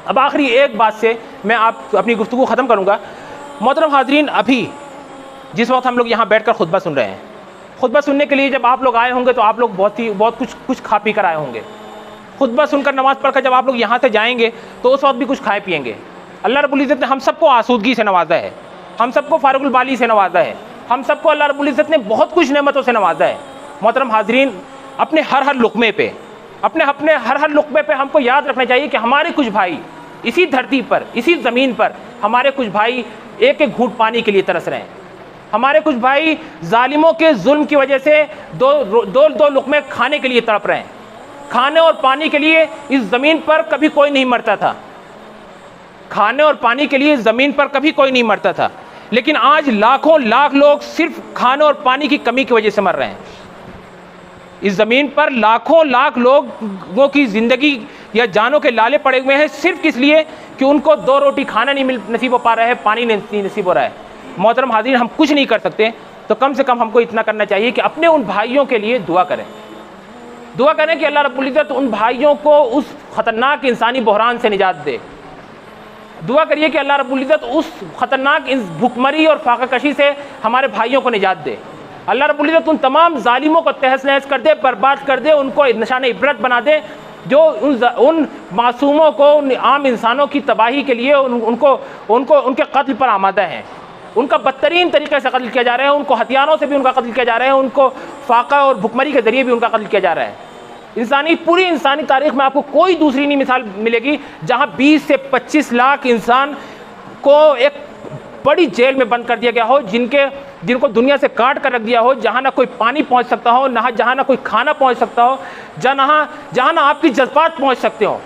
अब आखिरी एक बात से मैं आप अपनी गुफ्तगू ख़त्म करूँगा। मोहतरम हाज़रीन, अभी जिस वक्त हम लोग यहाँ बैठकर खुतबा सुन रहे हैं, खुतबा सुनने के लिए जब आप लोग आए होंगे तो आप लोग बहुत कुछ खा पी कर आए होंगे। खुतबा सुनकर नमाज़ पढ़कर जब आप लोग यहाँ से जाएंगे तो उस वक्त भी कुछ खाए पिएंगे। अल्लाह रब्बुल इज़्ज़त ने हम सबको आसूदगी से नवाजा है, हम सबको फारुकुल बाली से नवाजा है, हम सबको अल्लाह रब्बुल इज़्ज़त ने बहुत कुछ नेमतों से नवाजा है। मोहतरम हाज़रीन, अपने हर लुक़मे पे अपने हर लुक़मे पे हमको याद रखना चाहिए कि हमारे कुछ भाई इसी धरती पर, इसी ज़मीन पर, हमारे कुछ भाई एक एक घूंट पानी के लिए तरस रहे हैं। हमारे कुछ भाई जालिमों के जुल्म की वजह से दो लुक़मे खाने के लिए तड़प रहे हैं। खाने और पानी के लिए इस ज़मीन पर कभी कोई नहीं मरता था, खाने और पानी के लिए ज़मीन पर कभी कोई नहीं मरता था, लेकिन आज लाखों लाख लोग सिर्फ खाने और पानी की कमी की वजह से मर रहे हैं। इस ज़मीन पर लाखों लाख लोगों की ज़िंदगी या जानों के लाले पड़े हुए हैं सिर्फ किस लिए कि उनको 2 रोटी खाना नहीं नसीब हो पा रहा है, पानी नहीं नसीब हो रहा है। मोहतरम हाज़रीन, हम कुछ नहीं कर सकते तो कम से कम हमको इतना करना चाहिए कि अपने उन भाइयों के लिए दुआ करें। दुआ करें कि अल्लाह रब्बुल इज़्ज़त उन भाइयों को उस ख़तरनाक इंसानी बहरान से निजात दे। दुआ करिए कि अल्लाह रब्बुल इज़्ज़त उस ख़तरनाक भुखमरी और फाक़ाकशी से हमारे भाइयों को निजात दे। अल्लाह रब्बुल इज़्ज़त उन तमाम ज़ालिमों को तहस नहस कर दे, बर्बाद कर दे, उनको निशान इबरत बना दे जो उन मासूमों को, उन आम इंसानों की तबाही के लिए उनके कत्ल पर आमादा हैं। उनका बदतरीन तरीक़े से कत्ल किया जा रहा है, उनको हथियारों से भी उनका कत्ल किया जा रहा है, उनको फाका और भुखमरी के ज़रिए भी उनका कत्ल किया जा रहा है। पूरी इंसानी तारीख़ में आपको कोई दूसरी नहीं मिसाल मिलेगी जहाँ 20 से 25 लाख इंसान को एक बड़ी जेल में बंद कर दिया गया हो, जिनको दुनिया से काट कर रख दिया हो, जहाँ ना कोई पानी पहुँच सकता हो, जहाँ ना कोई खाना पहुँच सकता हो, जहाँ ना आपकी जज्बात पहुँच सकते हो।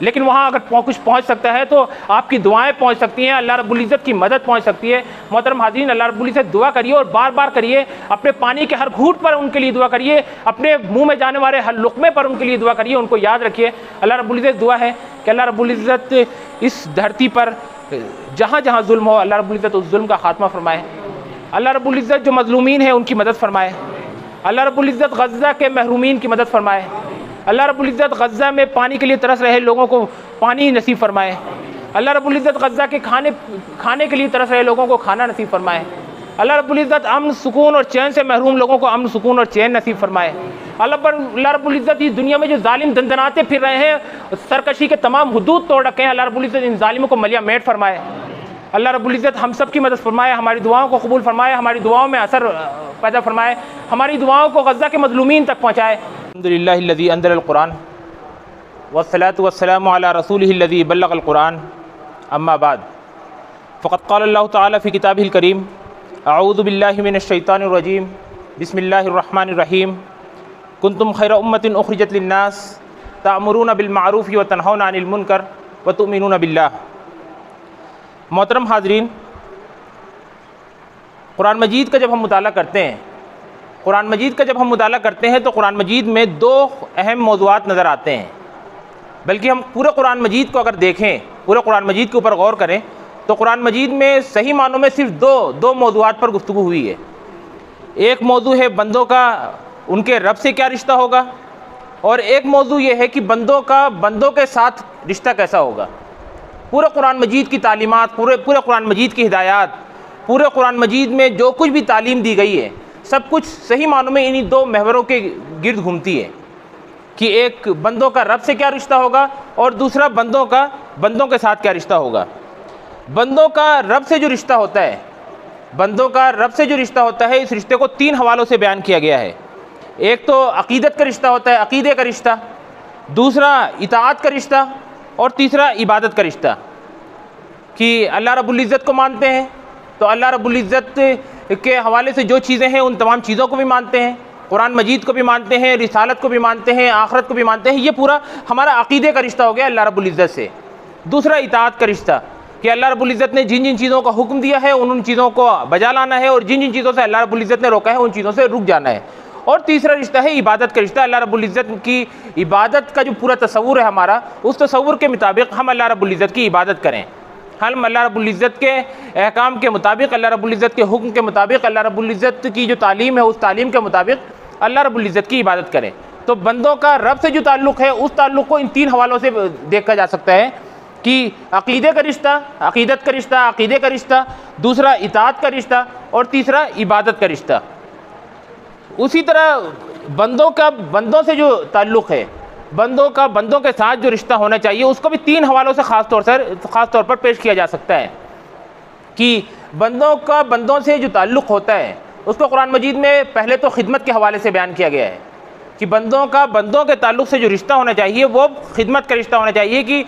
लेकिन वहाँ अगर कुछ पहुँच सकता है तो आपकी दुआएं पहुँच सकती हैं, अल्लाह रब्बुल इज़्ज़त की मदद पहुँच सकती है। मोहतरम हाज़रीन, अल्लाह रब्बुल इज़्ज़त दुआ करिए और बार बार करिए। अपने पानी के हर घूंट पर उनके लिए दुआ करिए, अपने मुंह में जाने वाले हर लुक़मे पर उनके लिए दुआ करिए, उनको याद रखिए। अल्लाह रब्बुल इज़्ज़त दुआ है कि अल्लाह रब्बुल इज़्ज़त इस धरती पर जहाँ जहाँ जुल्म हो, अल्लाह रब्बुल इज़्ज़त उस जुल्म का खात्मा फरमाए। अल्लाह रब्बुल इज़्ज़त जो मज़लूमीन है उनकी मदद फरमाए। अल्लाह रब्बुल इज़्ज़त गज़्ज़ा के महरूमीन की मदद फरमाए। अल्लाह रब्बुल इज़्ज़त गज़्ज़ा में पानी के लिए तरस रहे लोगों को पानी नसीब फरमाए। अल्लाह रब्बुल इज़्ज़त गज़्ज़ा के खाने के लिए तरस रहे लोगों को खाना नसीब फरमाए। अल्लाह रब्बुल इज़्ज़त अमन सुकून और चैन से महरूम लोगों को अमन सुकून और चैन नसीब फरमाए। अल्लाह रब्बुल इज़्ज़त इस दुनिया में जो जालिम दंदनाते फिर रहे हैं, सरकशी के तमाम हुदूद तोड़ रखे हैं, अल्लाह रब्बुल इज़्ज़त इन जालिमों को मलिया मेट फरमाए। अल्लाह रब्बुल इज़्ज़त हम सब की मदद फरमाए, हमारी दुआओं को कबूल फरमाए, हमारी दुआओं में असर पैदा फरमाए, हमारी दुआओं को गज़्ज़ा के मज़लूमीन तक पहुँचाए। अल्हम्दुलिल्लाहिल्लज़ी अंज़लल क़ुरान वस्सलातु वस्सलामु अला रसूलिहिल्लज़ी बल्लग़ल क़ुरान अम्मा बाद फ़क़द क़ालल्लाहु तआला फ़ी किताबिहिल करीम अऊज़ु बिल्लाहि मिनश शैतानिर रजीम बिस्मिल्लाहिर रहमानिर रहीम कुंतुम खैरा उम्मतिन उख़रिजत लिन्नास तअमुरूना बिल मारूफ़ व तनहौना अनिल मुनकर व तु'मिनूना बिल्लाह। मोहतरम हाज़रीन, कुरान मजीद का जब हम मुताला करते हैं, तो कुरान मजीद में 2 अहम मौज़ूआत नज़र आते हैं। बल्कि हम पूरे कुरान मजीद को अगर देखें, पूरे कुरान मजीद के ऊपर गौर करें तो कुरान मजीद में सही मानों में सिर्फ दो मौज़ूआत पर गुफ्तगू हुई है। एक मौजू है बंदों का उनके रब से क्या रिश्ता होगा, और एक मौजू ये है कि बंदों का बंदों के साथ रिश्ता कैसा होगा। पूरे कुरान मजीद की तालीमात, पूरे कुरान मजीद की हिदायत, पूरे कुरान मजीद में जो कुछ भी तालीम दी गई है, सब कुछ सही मानों में इन्हीं 2 महवरों के गिर्द घूमती है कि एक बंदों का रब से क्या रिश्ता होगा और दूसरा बंदों के साथ क्या रिश्ता होगा। बंदों का रब से जो रिश्ता होता है, इस रिश्ते को 3 हवालों से बयान किया गया है। एक तो अक़ीदत का रिश्ता होता है, अक़ीदे का रिश्ता, दूसरा इताअत का रिश्ता, और तीसरा इबादत का रिश्ता। कि अल्लाह रब्बुल इज़्ज़त को मानते हैं तो अल्लाह रब्बुल इज़्ज़त के हवाले से जो चीज़ें हैं उन तमाम चीज़ों को भी मानते हैं, कुरान मजीद को भी मानते हैं, रिसालत को भी मानते हैं, आखिरत को भी मानते हैं। ये पूरा हमारा अक़ीदे का रिश्ता हो गया अल्लाह रब्बुल इज़्ज़त से। दूसरा इताअत का रिश्ता कि अल्लाह रब्बुल इज़्ज़त ने जिन जिन चीज़ों का हुक्म दिया है उन चीज़ों को बजा लाना है, और जिन जिन चीज़ों से अल्लाह रब्बुल इज़्ज़त ने रोका है उन चीज़ों से रुक जाना है। और तीसरा रिश्ता है इबादत का रिश्ता। अल्लाह रब्बुल इज़्ज़त की इबादत का जो पूरा तसव्वुर है हमारा, उस तसव्वुर के मुताबिक हम अल्लाह रब्बुल इज़्ज़त की इबादत करें। हम अल्लाह रब्बुल इज़्ज़त के अहकाम के मुताबिक, अल्लाह रब्बुल इज़्ज़त के हुक्म के मुताबिक, अल्लाह रब्बुल इज़्ज़त की जो तालीम है उस तालीम के मुताबिक अल्लाह रब्बुल इज़्ज़त की इबादत करें। तो बंदों का रब से जो ताल्लुक़ है उस ताल्लुक़ को इन 3 हवालों से देखा जा सकता है कि अक़ीदे का रिश्ता, अक़ीदत का रिश्ता, अक़ीदे का रिश्ता, दूसरा इताअत का रिश्ता और तीसरा इबादत का रिश्ता। उसी तरह बंदों से जो ताल्लुक़ है, बंदों के साथ जो रिश्ता होना चाहिए उसको भी 3 हवालों से ख़ास तौर पर पेश किया जा सकता है कि बंदों से जो ताल्लुक़ होता है उसको कुरान मजीद में पहले तो खिदमत के हवाले से बयान किया गया है कि बंदों के ताल्लुक़ से जो रिश्ता होना चाहिए वो खिदमत का रिश्ता होना चाहिए कि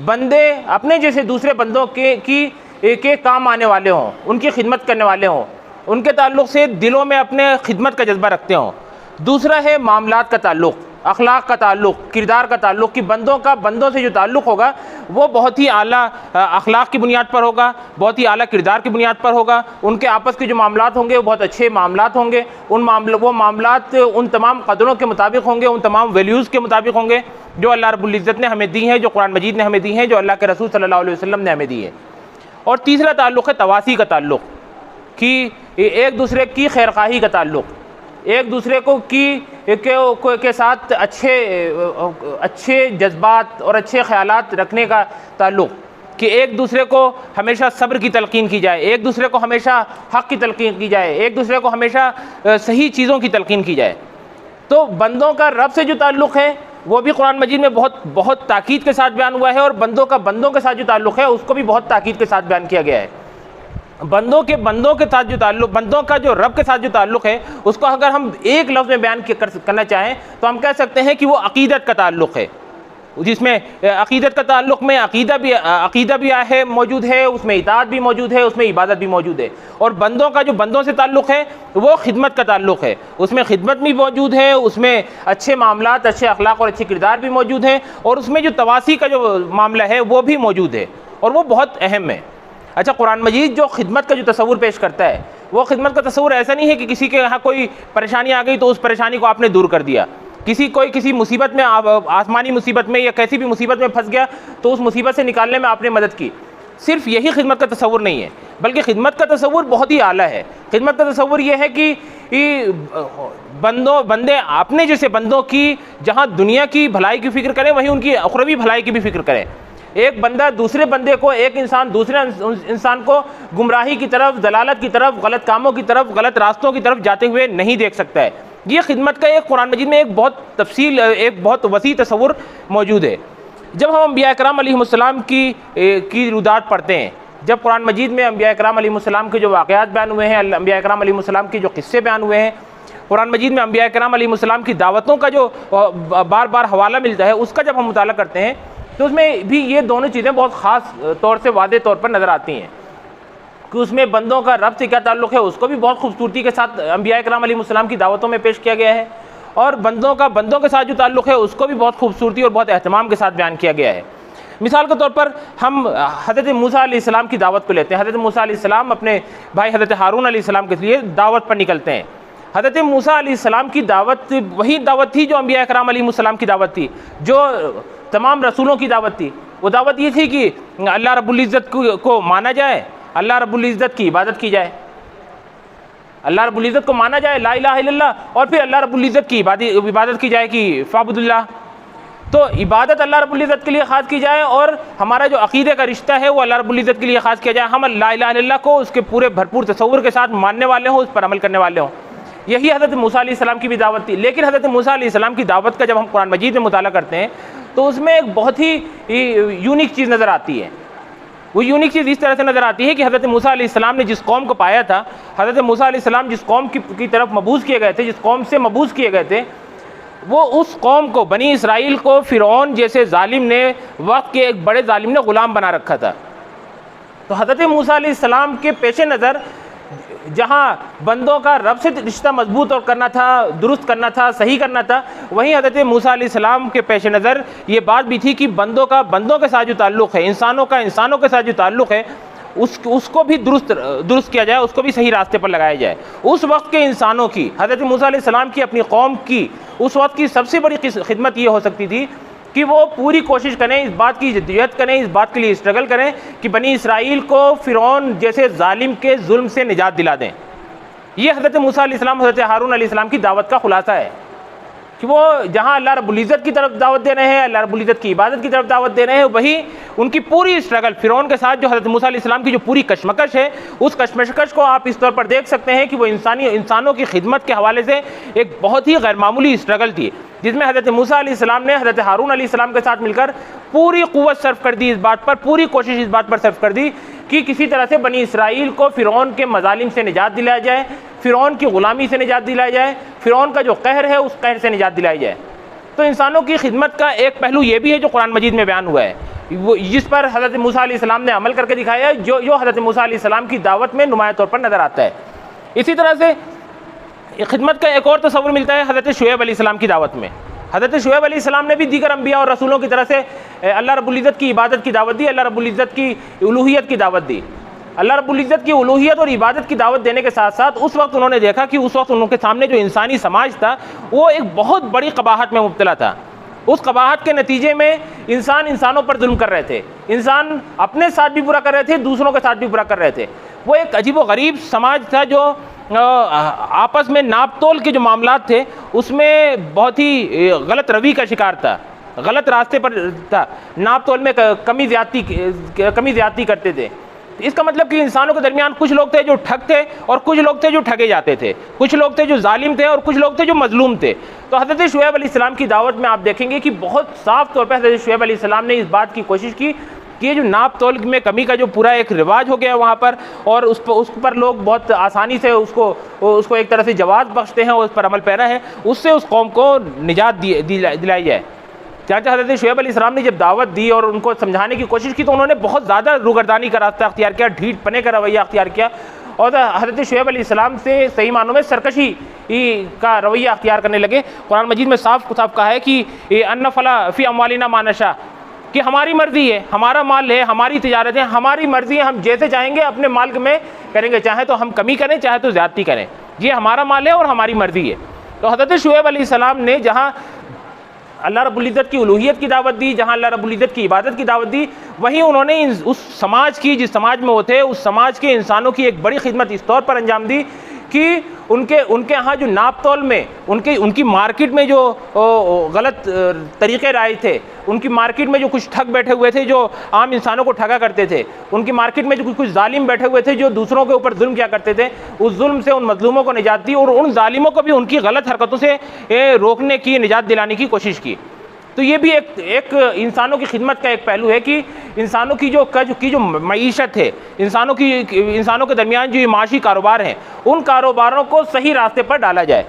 बंदे अपने जैसे दूसरे बंदों के काम आने वाले हों, उनकी खिदमत करने वाले हों, उनके ताल्लुक़ से दिलों में अपने खिदमत का जज्बा रखते हों। दूसरा है मामलात का ताल्लुक़, अखलाक का ताल्लुक़, किरदार का ताल्लुक़ कि बंदों से जो ताल्लुक़ होगा वो बहुत ही आला अखलाक की बुनियाद पर होगा, बहुत ही आला किरदार की बुनियाद पर होगा। उनके आपस के जो मामलात होंगे वो बहुत अच्छे मामलात होंगे। वो मामलात उन तमाम कदरों के मुताबिक होंगे, उन तमाम वैल्यूज़ के मुताबिक होंगे जो अल्लाह रब्बुल इज़्ज़त ने हमें दी हैं, जो कुरान मजीद ने हमें दी हैं, जो अल्लाह के रसूल सल्लल्लाहु अलैहि वसल्लम ने हमें दी है। और तीसरा ताल्लुक़ है तवासी का ताल्लुक़ कि एक दूसरे की खैरख़्वाही का ताल्लुक़, एक दूसरे के साथ अच्छे जज्बात और अच्छे ख़यालात रखने का ताल्लुक़ कि एक दूसरे को हमेशा सब्र की तलक़ीन की जाए, एक दूसरे को हमेशा हक़ की तलक़ीन की जाए, एक दूसरे को हमेशा सही चीज़ों की तलक़ीन की जाए। तो बंदों का रब से जो ताल्लुक़ है वो भी कुरान मजीद में बहुत ताकीद के साथ बयान हुआ है और बंदों के साथ जो ताल्लुक़ है उसको भी बहुत ताकीद के साथ बयान किया गया है। बंदों के साथ जो ताल्लुक़, बंदों का जो रब के साथ जो ताल्लुक़ है उसको अगर हम एक लफ्ज़ में बयान करना चाहें तो हम कह सकते हैं कि वो अक़ीदत का ताल्लुक़ है, जिसमें अक़ीदत का ताल्लुक़ में अक़ीदा भी है मौजूद है, उसमें इताअत भी मौजूद है, उसमें इबादत भी मौजूद है। और बंदों से ताल्लुक़ है वो खिदमत का ताल्लुक़ है, उसमें खिदमत भी मौजूद है, उसमें अच्छे मामलात, अच्छे अखलाक और अच्छे किरदार भी मौजूद हैं और उसमें जो तवासी का जो मामला है वो भी मौजूद है और वो बहुत अहम है। अच्छा, कुरान मजीद जो खिदमत का जो तस्वुर पेश करता है वो खिदमत का तस्वुर ऐसा नहीं है कि किसी के यहाँ कोई परेशानी आ गई तो उस परेशानी को आपने दूर कर दिया, किसी मुसीबत में, आसमानी मुसीबत में या कैसी भी मुसीबत में फंस गया तो उस मुसीबत से निकालने में आपने मदद की। सिर्फ यही खिदमत का तस्वुर नहीं है, बल्कि खिदमत का तस्वुर बहुत ही आला है। खिदमत का तस्वुर यह है कि बंदे अपने जैसे बंदों की जहाँ दुनिया की भलाई की फ़िक्र करें वहीं उनकी उखरवी भलाई की भी फ़िक्र करें। एक बंदा दूसरे बंदे को, एक इंसान दूसरे इंसान को गुमराही की तरफ, दलालत की तरफ, गलत कामों की तरफ, गलत रास्तों की तरफ जाते हुए नहीं देख सकता है। ये खिदमत का एक कुरान मजीद में एक बहुत वसी तस्वुर मौजूद है। जब हम अंबिया इकराम अलैहिमुस्सलाम की रुदात पढ़ते हैं, जब कुरान मजीद में अंबिया इकराम अलैहिमुस्सलाम के जो वाक़यात बयान हुए हैं, अंबिया इकराम अलैहिमुस्सलाम के जो किस्से बयान हुए हैं, कुरान मजीद में अंबिया इकराम अलैहिमुस्सलाम की दावतों का जो बार बार हवाला मिलता है, उसका जब हम मुताला करते हैं तो उसमें भी ये दोनों चीज़ें बहुत ख़ास तौर से वादे तौर पर नज़र आती हैं कि उसमें बंदों का रब से क्या ताल्लुक़ है उसको भी बहुत खूबसूरती के साथ अंबिया इकराम अलैहिमुस्सलाम की दावतों में पेश किया गया है और बंदों के साथ जो ताल्लुक़ है उसको भी बहुत खूबसूरती और बहुत एहतमाम के साथ बयान किया गया है। मिसाल के तौर पर हम हज़रत मूसा अलैहिस्सलाम की दावत को लेते हैं। हज़रत मूसा अलैहिस्सलाम अपने भाई हज़रत हारून अलैहिस्सलाम के लिए दावत पर निकलते हैं। हज़रत मूसा अलैहिस्सलाम की दावत वही दावत थी जो अंबिया इकराम अलैहिमुस्सलाम की दावत थी, जो तमाम रसूलों की दावत थी। वो दावत ये थी कि अल्लाह रब्बुल इज़्ज़त को माना जाए, अल्लाह रब्बुल इज़्ज़त की इबादत की जाए, अल्लाह रब्बुल इज़्ज़त को माना जाए, ला इलाहा इल्लल्लाह, और फिर अल्लाह रब्बुल इज़्ज़त की इबादत की जाए कि फ़अब्दुल्लाह। तो इबादत अल्लाह रब्बुल इज़्ज़त के लिए ख़ास की जाए और हमारा जो अक़ीदे का रिश्ता है वो अल्लाह रब्बुल इज़्ज़त के लिए ख़ास किया जाए। हम ला इलाहा इल्लल्लाह को उसके पूरे भरपूर तसव्वुर के साथ मानने वाले हों, उस पर अमल करने वाले हों। यही हज़रत मूसा अलैहिस्सलाम की भी दावत थी। लेकिन हज़रत मूसा अलैहिस्सलाम की दावत का जब हम कुरान मजीद में मुताला करते हैं तो उसमें एक बहुत ही यूनिक चीज़ नज़र आती है। वो यूनिक चीज़ इस तरह से नज़र आती है कि हज़रत मूसा अलैहिस्सलाम ने जिस कौम को पाया था, हज़रत मूसा अलैहिस्सलाम जिस कौम की तरफ मबूस किए गए थे, जिस कौम से मबूस किए गए थे, वो उस कौम को, बनी इसराइल को फ़िरौन जैसे जालिम ने, वक्त के एक बड़े जालिम ने ग़ुलाम बना रखा था। तो हज़रत मूसा अलैहिस्सलाम के पेश नज़र जहाँ बंदों का रब से रिश्ता मजबूत और करना था, दुरुस्त करना था, सही करना था, वहीं हज़रत मूसा अलैहिस्सलाम के पेश नज़र ये बात भी थी कि बंदों के साथ जो ताल्लुक़ है, इंसानों के साथ जो ताल्लुक़ है उसको भी दुरुस्त किया जाए, उसको भी सही रास्ते पर लगाया जाए। उस वक्त के इंसानों की, हज़रत मूसा अलैहिस्सलाम की अपनी कौम की उस वक्त की सबसे बड़ी खिदमत ये हो सकती थी कि वो पूरी कोशिश करें, इस बात की जद्दोजहद करें, इस बात के लिए स्ट्रगल करें कि बनी इसराइल को फ़िरौन जैसे जालिम के जुल्म से निजात दिला दें। ये हज़रत मूसा अलैहिस्सलाम, हज़रत हारून अलैहिस्सलाम की दावत का खुलासा है कि वो जहाँ अल्लाह रब्बुल इज़्ज़त की तरफ दावत दे रहे हैं, अल्लाह रब्बुल इज़्ज़त की इबादत की तरफ दावत दे रहे हैं, वही उनकी पूरी स्ट्रगल फ़िरौन के साथ जो हज़रत मूसा अलैहिस्सलाम की जो पूरी कशमकश है, उस कशमकश को आप इस तौर पर देख सकते हैं कि वो इंसानों की खिदमत के हवाले से एक बहुत ही गैरमामूली स्ट्रगल थी, जिसमें हज़रत मूसा अलैहिस्सलाम ने हज़रत हारून अलैहिस्सलाम के साथ मिलकर पूरी क़ुव्वत सर्फ कर दी इस बात पर, पूरी कोशिश इस बात पर सर्फ कर दी कि किसी तरह से बनी इसराइल को फ़िरौन के मज़ालिम से निजात दिलाया जाए, फ़िरौन की ग़ुलामी से निजात दिलाया जाए, फ़िरौन का जो कहर है उस कहर से निजात दिलाई जाए। तो इंसानों की खिदमत का एक पहलू ये भी है जो कुरान मजीद में बयान हुआ है, वो जिस पर हज़रत मूसा अलैहिस्सलाम ने अमल करके दिखाया है, जो हज़रत मूसा अलैहिस्सलाम की दावत में नुमाया तौर पर नज़र आता है। इसी तरह से खिदमत का एक और तस्वुर मिलता है हज़रत शुएब अलैहिस्सलाम की दावत में। हज़रत शुएब अलैहिस्सलाम ने भी दीगर अंबिया और रसूलों की तरह से अल्लाह रब्बुल इज़्ज़त की इबादत की दावत दी, अल्लाह रब्बुल इज़्ज़त की उलूहियत की दावत दी। अल्लाह रब्बुल इज़्ज़त की उलूहियत और इबादत की दावत देने के साथ साथ उस वक्त उन्होंने देखा कि उस वक्त उनके सामने जो इंसानी समाज था वो एक बहुत बड़ी कबाहत में मुब्तला था। उस कबाहत के नतीजे में इंसानों पर जुल्म कर रहे थे, इंसान अपने साथ भी बुरा कर रहे थे, दूसरों के साथ भी बुरा कर रहे थे। वो एक अजीब व गरीब समाज था जो आपस में नाप तोल के जो मामलात थे उसमें बहुत ही गलत रवि का शिकार था, गलत रास्ते पर था, नाप तोल में कमी ज़्यादती करते थे। इसका मतलब कि इंसानों के दरमियान कुछ लोग थे जो ठग थे और कुछ लोग थे जो ठगे जाते थे, कुछ लोग थे जो जालिम थे और कुछ लोग थे जो मजलूम थे। तो हज़रत शुएब अलैहिस्सलाम की दावत में आप देखेंगे कि बहुत साफ तौर पर हज़रत शुएब अलैहिस्सलाम ने इस बात की कोशिश की कि ये जो नाप तोल में कमी का जो पूरा एक रिवाज हो गया वहाँ पर, और उस पर लोग बहुत आसानी से उसको एक तरह से जवाब बख्शते हैं और उस पर अमल पैरा है, उससे उस कौम को निजात दिलाई जाए। चाचा हज़रत शुएब अलैहिस्सलाम ने जब दावत दी और उनको समझाने की कोशिश की तो उन्होंने बहुत ज़्यादा रूगर्दानी का रास्ता अख्तियार किया, ढीठ पने का रवैया अख्तियार किया और हज़रत शुएब अलैहिस्सलाम से सही मानों में सरकशी का रवैया अख्तियार करने लगे। कुरान मजीद में साफ कहा है कि अन्ना फला फ़ी अम्वालिना मा नशा, कि हमारी मर्ज़ी है, हमारा माल है, हमारी तिजारत है, हमारी मर्ज़ी है, हम जैसे चाहेंगे अपने माल में करेंगे, चाहे तो हम कमी करें चाहे तो ज़्यादती करें, ये हमारा माल है और हमारी मर्ज़ी है। तो हज़रत शुएब अलैहिस्सलाम ने जहाँ अल्लाह रब्बुल इज़्ज़त की उलूहियत की दावत दी, जहाँ अल्लाह रब्बुल इज़्ज़त की इबादत की दावत दी, वहीं उन्होंने उस समाज की, जिस समाज में वो थे, उस समाज के इंसानों की एक बड़ी खिदमत इस तौर पर अंजाम दी कि उनके यहाँ जो नाप तोल में उनकी मार्केट में जो गलत तरीक़े राय थे, उनकी मार्केट में जो कुछ ठग बैठे हुए थे जो आम इंसानों को ठगा करते थे, उनकी मार्केट में जो कुछ जालिम बैठे हुए थे जो दूसरों के ऊपर जुल्म किया करते थे, उस जुल्म से उन मजलूमों को निजात दी और उन जालिमों को भी उनकी गलत हरकतों से रोकने की, निजात दिलाने की कोशिश की। तो ये भी एक इंसानों की खिदमत का एक पहलू है कि इंसानों की जो मईशत है, इंसानों के दरमियान जो माशी कारोबार हैं, उन कारोबारों को सही रास्ते पर डाला जाए।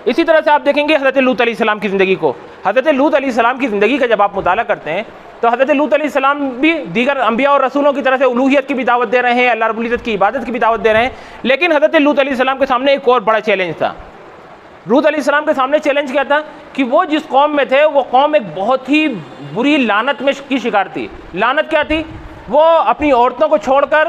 इसी तरह से आप देखेंगे हज़रत लूत अलैहिस्सलाम की ज़िंदगी को। हज़रत लूत अलैहिस्सलाम की ज़िंदगी का जब आप मुताला करते हैं तो हज़रत लूत अलैहिस्सलाम भी दीगर अंबिया और रसूलों की तरह से उलूहियत की भी दावत दे रहे हैं, अल्लाह रब्बुल इज़्ज़त की इबादत की भी दावत दे रहे हैं, लेकिन हज़रत लूत अलैहिस्सलाम के सामने एक और बड़ा चैलेंज था। लूत अलैहिस्सलाम के सामने चैलेंज क्या था कि वो जिस कौम में थे वो कौम एक बहुत ही बुरी लानत में की शिकार थी। लानत क्या थी? वो अपनी औरतों को छोड़कर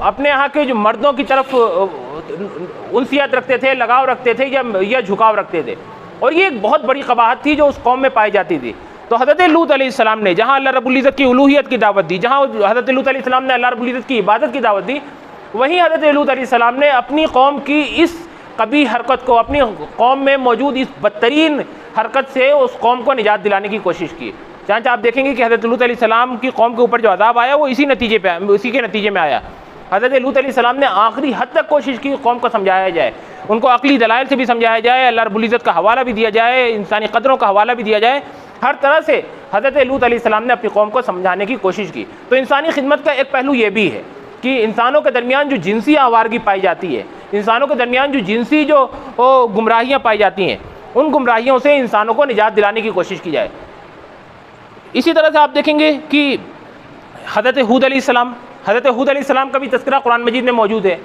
अपने यहाँ के जो मर्दों की तरफ उनसियत रखते थे, लगाव रखते थे या झुकाव रखते थे, और ये एक बहुत बड़ी कबाहत थी जो उस कौम में पाई जाती थी। तो हज़रत लूत अलैहिस्सलाम ने जहाँ अल्लाह रब्बुल इज़्ज़त की उलूहियत की दावत दी, जहाँ हज़रत लूत अलैहिस्सलाम ने अल्लाह रब्बुल इज़्ज़त की इबादत की दावत दी, वहीं हज़रत लूत अलैहिस्सलाम ने अपनी कौम की इस कभी हरकत को, अपनी कौम में मौजूद इस बदतरीन हरकत से उस कौम को निजात दिलाने की कोशिश की। जहाँ आप देखेंगे कि हज़रत लूत अलैहिस्सलाम की कौम के ऊपर जो अज़ाब आया वो इसी के नतीजे में आया। हज़रत लूत अलैहिस्सलाम ने आखिरी हद तक कोशिश की कौम को समझाया जाए, उनको अक़ली दलाइल से भी समझाया जाए, अल्लाह रब्बुल इज़्ज़त का हवाला भी दिया जाए, इंसानी क़दरों का हवाला भी दिया जाए। हर तरह से हज़रत लूत अलैहिस्सलाम ने अपनी कौम को समझाने की कोशिश की। तो इंसानी खिदमत का एक पहलू ये भी है कि इंसानों के दरमियान जो जिनसी आवारगी पाई जाती है, इंसानों के दरमियान जो जिनसी जो गुमराहियाँ पाई जाती हैं, उन गुमराहियों से इंसानों को निजात दिलाने की कोशिश की जाए। इसी तरह से आप देखेंगे कि हज़रत हूद अलैहिस्सलाम का भी तज़किरा कुरान मजीद में मौजूद है।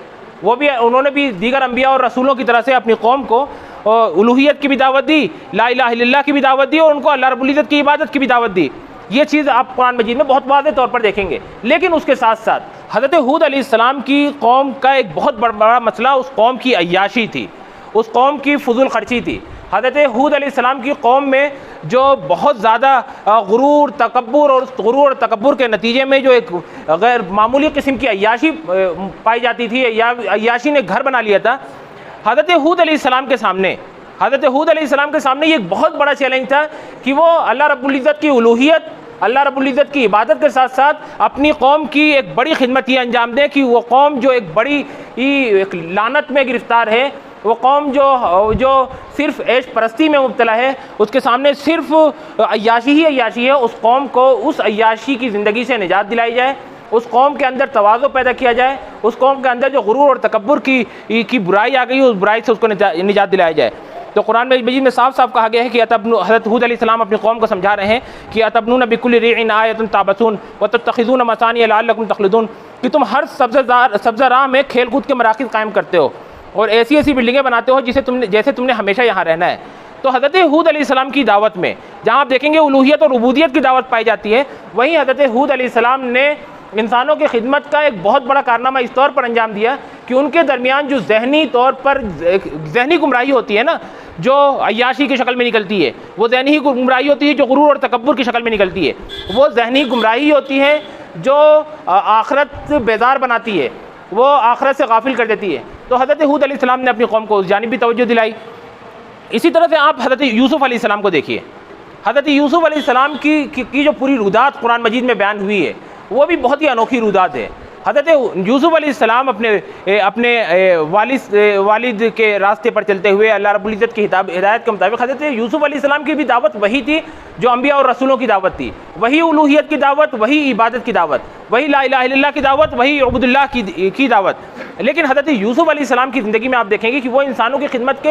उन्होंने भी दीगर अंबिया और रसूलों की तरह से अपनी कौम को उलूहियत की भी दावत दी, ला इलाहा इल्लल्लाह की भी दावत दी और उनको अल्लाह रब्बुल इज़्ज़त की इबादत की भी दावत दी। ये चीज़ आप कुरान मजीद में बहुत वाज़ेह तौर पर देखेंगे। लेकिन उसके साथ साथ हज़रत हूद अलैहिस्सलाम की कौम का एक बहुत बड़ा मसला उस कौम की अय्याशी थी, उस कौम की फजूल खर्ची थी। हज़रत हूद अलैहिस्सलाम की कौम में जो बहुत ज़्यादा गुरूर, तकब्बुर, और उस गुरूर और तकब्बुर के नतीजे में जो एक गैर मामूली किस्म की अय्याशी पाई जाती थी, या अय्याशी ने घर बना लिया था। हज़रत हूद अलैहिस्सलाम के सामने हज़रत हूद अलैहिस्सलाम के सामने ये एक बहुत बड़ा चैलेंज था कि वो अल्लाह रब्बुल इज़्ज़त की उलूहियत, अल्लाह रब्बुल इज़्ज़त की इबादत के साथ साथ अपनी कौम की एक बड़ी खिदमत ये अंजाम दें कि वो कौम जो एक बड़ी एक लानत में गिरफ़्तार है, वो कौम जो सिर्फ़ ऐश परस्ती में मुब्तला है, उसके सामने सिर्फ़ अय्याशी ही अय्याशी है, उस कौम को उस अय्याशी की ज़िंदगी से निजात दिलाई जाए, उस कौम के अंदर तवाज़ो पैदा किया जाए, उस कौम के अंदर जो गुरूर और तकब्बुर की बुराई आ गई उस बुराई से उसको निजात दिलाया जाए। तो कुरान मजीद में साफ साफ कहा गया है कि हज़रत हूद अलैहिस्सलाम अपनी कौम को समझा रहे हैं कि अतबनून बिकुल्लि रिइन आयतन ताबसून व तत्तखिज़ून मसानिय लअल्लकुम तख़लदून, कि तुम हर सब्ज़ा राह में खेल कूद के मराकिज़ कायम करते हो और ऐसी ऐसी बिल्डिंगें बनाते हो जैसे तुमने हमेशा यहाँ रहना है। तो हज़रत हूद अलैहिस्सलाम की दावत में जहाँ आप देखेंगे उलूहियत और उबूदियत की दावत पाई जाती है, वहीं हज़रत हूद अलैहिस्सलाम ने इंसानों की खिदमत का एक बहुत बड़ा कारनामा इस तौर पर अंजाम दिया कि उनके दरमियान जो जहनी तौर पर जहनी गुमराही होती है ना, जो अय्याशी की शक्ल में निकलती है, वो जहनी ही गुमराही होती है जो गुरूर और तकब्बुर की शक्ल में निकलती है, वो जहनी गुमराही होती है जो आखरत बेजार बनाती है, वो आखरत से गाफिल कर देती है। तो हज़रत हूद अलैहिस्सलाम ने अपनी कौम को उस जानिब भी तवज्जो दिलाई। इसी तरह से आप हज़रत यूसुफ़ अलैहिस्सलाम को देखिए। हज़रत यूसुफ़ अलैहिस्सलाम की जो पूरी रुदात कुरान मजीद में बयान हुई है वो भी बहुत ही अनोखी रुदात है। हज़रत यूसुफ़ अलैहिस्सलाम अपने वालिद के रास्ते पर चलते हुए अल्लाह रब्बुल इज़्ज़त की हिदायत के मुताबिक हज़रत यूसुफ़ अलैहिस्सलाम की भी दावत वही थी जो अंबिया और रसूलों की दावत थी, वही उलूहियत की दावत, वही इबादत की दावत, वही ला इलाहा इल्लल्लाह की दावत, वही उबुदुल्लाह की दावत। लेकिन हज़रत यूसुफ़ अलैहिस्सलाम की ज़िंदगी में आप देखेंगे कि वो इंसानों की खिदमत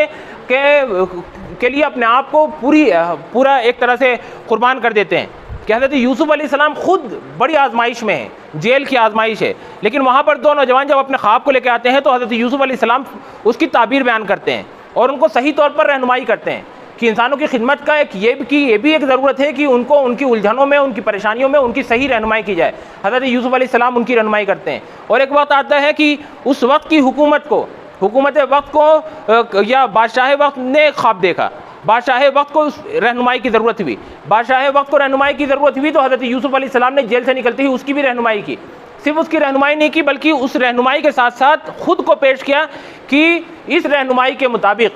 के लिए अपने आप को पूरा एक तरह से कुर्बान कर देते हैं कि हज़रत यूसुफ़ अलैहिस्सलाम खुद बड़ी आजमाइश में है, जेल की आजमाइश है, लेकिन वहाँ पर दो नौजवान जब अपने ख्वाब को लेकर आते हैं तो हज़रत यूसुफ़ अलैहिस्सलाम उसकी ताबीर बयान करते हैं और उनको सही तौर पर रहनुमाई करते हैं कि इंसानों की खिदमत का ये भी एक ज़रूरत है कि उनको उनकी उलझनों में, उनकी परेशानियों में उनकी सही रहनुमाई की जाए। हज़रत यूसुफ़ अलैहिस्सलाम उनकी रहनुमाई करते हैं और एक वक्त आता है कि उस वक्त की हुकूमत वक्त को या बादशाह वक्त ने ख्वाब देखा, बादशाह वक्त को रहनुमाई की ज़रूरत हुई, बादशाह वक्त को रहनुमाई की ज़रूरत हुई तो हज़रत यूसुफ़ अलैहिस्सलाम ने जेल से निकलते ही उसकी भी रहनुमाई की। सिर्फ उसकी रहनुमाई नहीं की बल्कि उस रहनुमाई के साथ साथ ख़ुद को पेश किया कि इस रहनुमाई के मुताबिक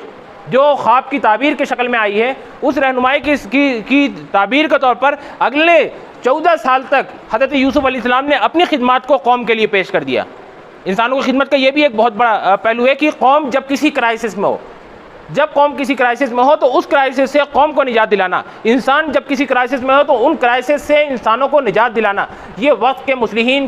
जो ख्वाब की ताबीर की शक्ल में आई है, उस रहनुमाई की ताबीर के तौर पर अगले 14 साल तक हज़रत यूसुफ़ अलैहिस्सलाम ने अपनी खिदमत को कौम के लिए पेश कर दिया। इंसानों की खिदमत का ये भी एक बहुत बड़ा पहलू है कि कौम जब किसी क्राइसिस में हो, जब कौम किसी क्राइसिस में हो तो उस क्राइसिस से कौम को निजात दिलाना, इंसान जब किसी क्राइसिस में हो तो उन क्राइसिस से इंसानों को निजात दिलाना, ये वक्त के मुस्लिहीन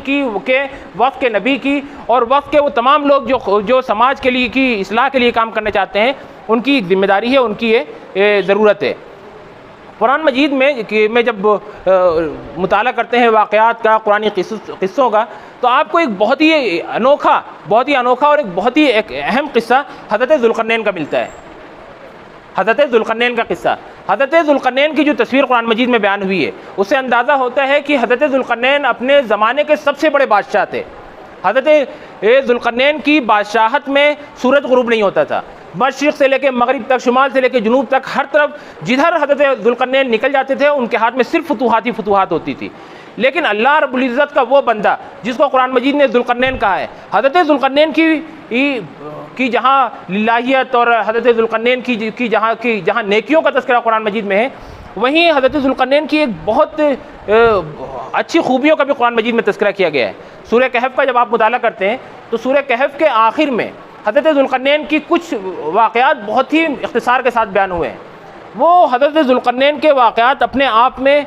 वक्त के नबी की और वक्त के वो तमाम लोग जो समाज के लिए की इस्लाह के लिए काम करना चाहते हैं, उनकी एक जिम्मेदारी है, उनकी ये ज़रूरत है। कुरान मजीद में जब मुताला करते हैं वाक़यात का, कुरानी क़िस्सों का, तो आपको एक बहुत ही अनोखा और एक बहुत ही अहम क़िस्सा हज़रत ज़ुल्क़रनैन का मिलता है। हज़रत ज़ुल्क़रनैन का क़िस्सा, हज़रत ज़ुल्क़रनैन की जो तस्वीर कुरान मजीद में बयान हुई है उससे अंदाज़ा होता है कि हज़रत ज़ुल्क़रनैन अपने ज़माने के सबसे बड़े बादशाह थे। हज़रत ज़ुल्क़रनैन की बादशाहत में सूरज ग़ुरूब नहीं होता था, मशरिक़ से लेकर मगरिब तक, शुमाल से लेकर जुनूब तक, हर तरफ जिधर हज़रत ज़ुल्क़रनैन निकल जाते थे उनके हाथ में सिर्फ फतूहात ही फतूहात होती थी। लेकिन अल्लाह रब्बुल इज़्ज़त का वो बंदा जिसको कुरान मजीद ने ज़ुल्क़रनैन कहा है, हज़रत ज़ुल्क़रनैन की जहाँ लिल्लाहियत और हज़रत ज़ुल्क़रनैन की जहाँ नेकियों का तज़किरा कुरान मजीद में है, वहीं हज़रत ज़ुल्क़रनैन की एक बहुत अच्छी खूबियों का भी कुरान मजीद में तज़किरा किया गया है। सूरह कहफ़ का जब आप मुताला करते हैं तो सूरह कहफ़ के आखिर में हज़रत ज़ुल्क़रनैन की कुछ वाक़यात बहुत ही इख्तिसार के साथ बयान हुए हैं। वो हज़रत ज़ुल्क़रनैन के वाक़यात अपने आप में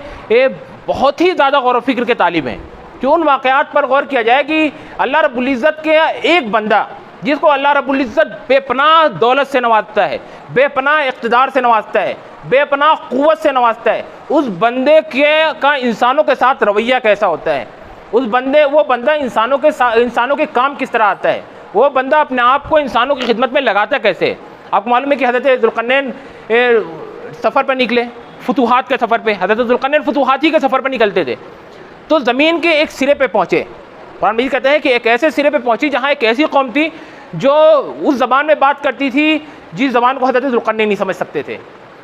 बहुत ही ज़्यादा गौर व फ़िक्र के तालिब हैं कि उन वाक़यात पर गौर किया जाए कि अल्लाह रब्बुल इज़्ज़त के एक बंदा जिसको अल्लाह रब्बुल इज़्ज़त बेपनाह दौलत से नवाजता है, बेपनाह इक़्तिदार से नवाजता है, बेपनाह क़ुव्वत से नवाजता है, उस बंदे का इंसानों के साथ रवैया कैसा होता है, वो बंदा इंसानों के काम किस तरह आता है, वो बंदा अपने आप को इंसानों की खिदमत में लगाता कैसे। आपको मालूम है कि हज़रत ज़ुल्क़रनैन सफ़र पर निकले, फतूहात के सफ़र पे, हज़रत ज़ुल्क़रनैन फतूहात ही के सफ़र पर निकलते थे, तो ज़मीन के एक सिरे पे पहुँचे। कुरान मजीद कहते हैं कि एक ऐसे सिरे पे पहुँची जहाँ एक ऐसी कौम थी जो उस ज़बान में बात करती थी जिस ज़बान को हज़रत ज़ुल्क़रनैन नहीं समझ सकते थे,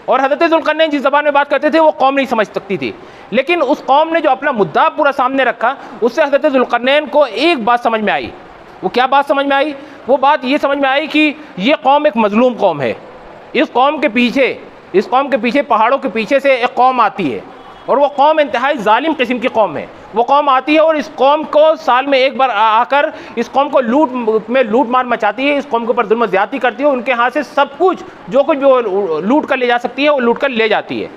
और हज़रत ज़ुल्क़रनैन जिस ज़बान में बात करते थे वो कौम नहीं समझ सकती थी। लेकिन उस कौम ने जो अपना मुद्दा पूरा सामने रखा, उससे हज़रत ज़ुल्क़रनैन को एक बात समझ में आई। वो क्या बात समझ में आई? वो बात ये समझ में आई कि ये कौम एक मज़लूम कौम है, इस कौम के पीछे पहाड़ों के पीछे से एक कौम आती है, और वो कौम इंतहाई जालिम किस्म की कौम है। वो कौम आती है और इस कौम को साल में एक बार आकर इस कौम को लूट मार मचाती है, इस कौम के ऊपर जुल्म ज़्यादती करती है, उनके हाथ से सब कुछ जो कुछ भी वो लूट कर ले जा सकती है वो लूट कर ले जाती है।